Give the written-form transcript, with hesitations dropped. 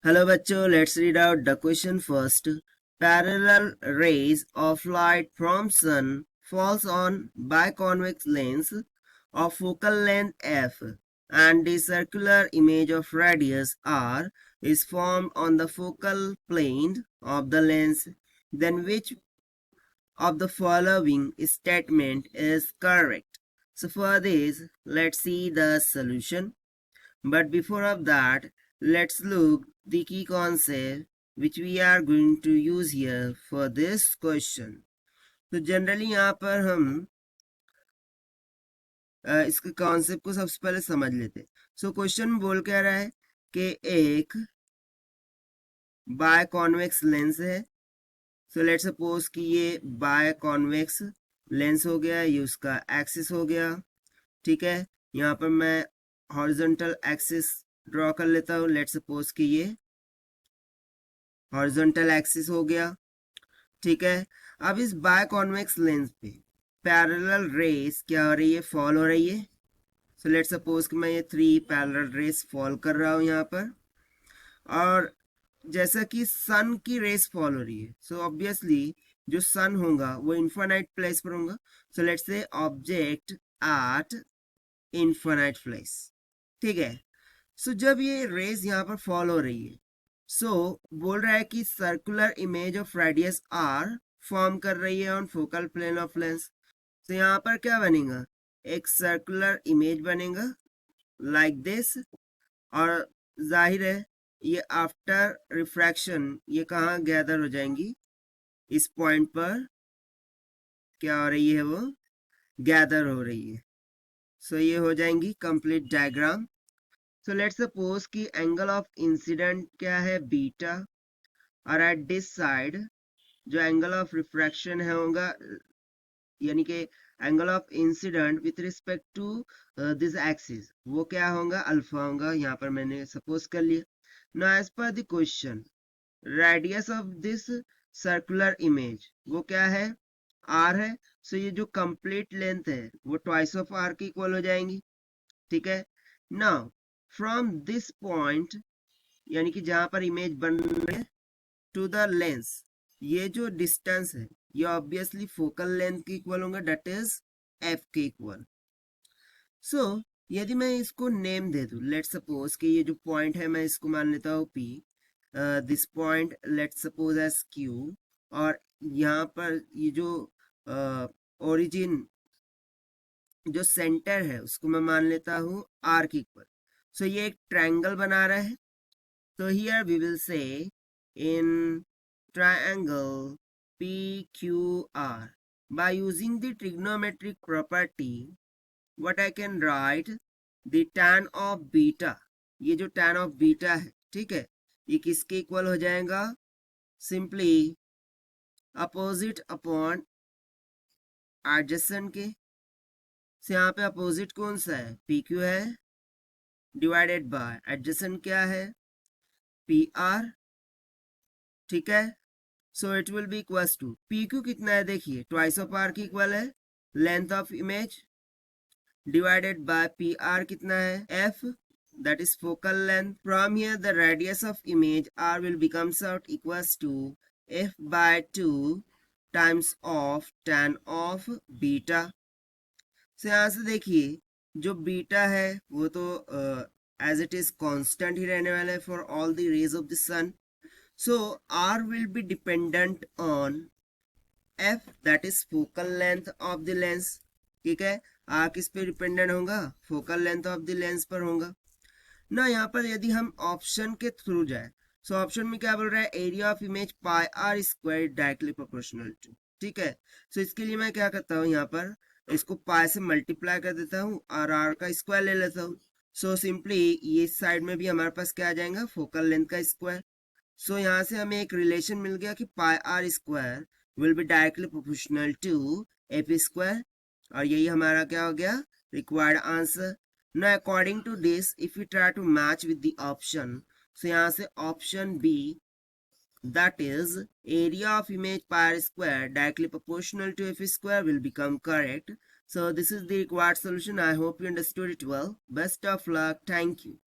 Hello bachcho, let's read out the question first. Parallel rays of light from sun falls on biconvex lens of focal length f and the circular image of radius r is formed on the focal plane of the lens. Then which of the following statement is correct? So for this, let's see the solution. But before of that, let's look the key concept which we are going to use here for this question. तो generally यहाँ पर हम इसके concept को सबसे पहले समझ लेते हैं. सो क्वेश्चन बोल क्या रहा है कि एक बाय कॉन्वेक्स लेंस है. सो लेट सपोज कि ये बाय कॉन्वेक्स लेंस हो गया, ये उसका एक्सिस हो गया. ठीक है, यहाँ पर मैं हॉरिजॉन्टल एक्सिस ड्रॉ कर लेता हूँ. लेट सपोज कि ये हॉरिजॉन्टल एक्सिस हो गया. ठीक है, अब इस बाय कॉन्वेक्स लेंस पे पैरेलल रेस क्या हो रही है, फॉल हो रही है. सो लेट सपोज कि मैं ये 3 पैरेलल रेस फॉल कर रहा हूँ यहाँ पर, और जैसा कि सन की रेस फॉल हो रही है. सो ऑब्वियसली जो सन होगा वो इन्फाइनाइट प्लेस पर होगा. So let's say object at infinite place. ठीक है, सो जब ये रेस यहाँ पर फॉल हो रही है, सो बोल रहा है कि circular image of radius R form कर रही है on focal plane of lens. तो यहाँ पर क्या बनेगा, एक सर्कुलर इमेज बनेगा लाइक दिस. और जाहिर है ये आफ्टर रिफ्रैक्शन ये कहाँ गैदर हो जाएंगी, इस पॉइंट पर क्या हो रही है, वो गैदर हो रही है. सो ये हो जाएंगी complete diagram. So let's suppose कि एंगल ऑफ इंसिडेंट क्या है, बीटा, और एट दिस साइड जो एंगल ऑफ रिफ्रैक्शन है होगा, यानी कि angle of incidence with respect to this axis, वो क्या होगा, अल्फा होगा. यहाँ पर मैंने सपोज कर लिया. Now as per the question, radius of this circular image वो क्या है, आर है. सो ये जो कंप्लीट लेंथ है वो ट्वाइस ऑफ आर की इक्वल हो जाएंगी. ठीक है, नाउ फ्रॉम दिस पॉइंट यानी कि जहां पर इमेज बन रही है टू द लेंस, ये जो डिस्टेंस है ये ऑब्वियसली फोकल लेंथ के इक्वल होगा, डेट इज एफ के इक्वल. सो यदि मैं इसको नेम दे दूं, लेट सपोज कि ये जो पॉइंट है मैं इसको मान लेता हूँ P, this point let suppose as Q, और यहाँ पर ये जो ओरिजिन जो सेंटर है उसको मैं मान लेता हूँ आर के इक्वल. सो ये एक ट्रायंगल बना रहा है. So here we will say in triangle PQR, by using the trigonometric property, what I can write, the tan of beta, ये जो tan of beta है, ठीक है, ये किसके इक्वल हो जाएगा, simply opposite upon adjacent के. से यहाँ पे अपोजिट कौन सा है, PQ है, डिवाइडेड बाय एडजेसेंट क्या है, PR. ठीक है, so it will be equals to PQ कितना है, देखिए ट्वाइस ऑफ आर की इक्वल है, length of image, divided by PR कितना है, F, that is focal length. From here the radius of image R will becomes out equals to F by 2 times of tan of beta. so यहाँ से देखिए जो beta है वो तो as it is constant ही रहने वाला है for all the rays of the sun. So R will be dependent on F, that is focal length of the lens. ठीक है, R किस पे डिपेंडेंट होगा, focal length of the lens पर होगा ना. यहाँ पर यदि हम ऑप्शन के थ्रू जाए, सो ऑप्शन में क्या बोल रहा है, area of image pi are square directly proportional to. ठीक है, सो इसके लिए मैं क्या करता हूँ, यहाँ पर इसको पाई से मल्टीप्लाई कर देता हूँ और आर का स्क्वायर ले लेता हूँ. सो सिंपली ये साइड में भी हमारे पास क्या आ जाएगा, फोकल लेंथ का स्क्वायर. सो यहाँ से हमें एक रिलेशन मिल गया कि pi are square will be directly proportional to f square, और यही हमारा क्या हो गया, required answer. Now according to this, if we try to match with the option, so यहाँ से option B, that is area of image pi r square directly proportional to f square will become correct. So this is the required solution. I hope you understood it well. Best of luck. Thank you.